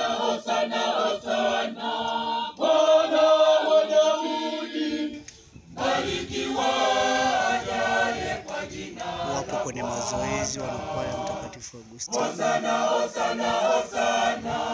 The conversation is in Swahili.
hosana, hosana, hosana. Mwana wa Daudi, barikiwa ajaye kwa jina. Wapo kwenye mazoezi wanakwaya Mtakatifu Agustino. Hosana, hosana, hosana.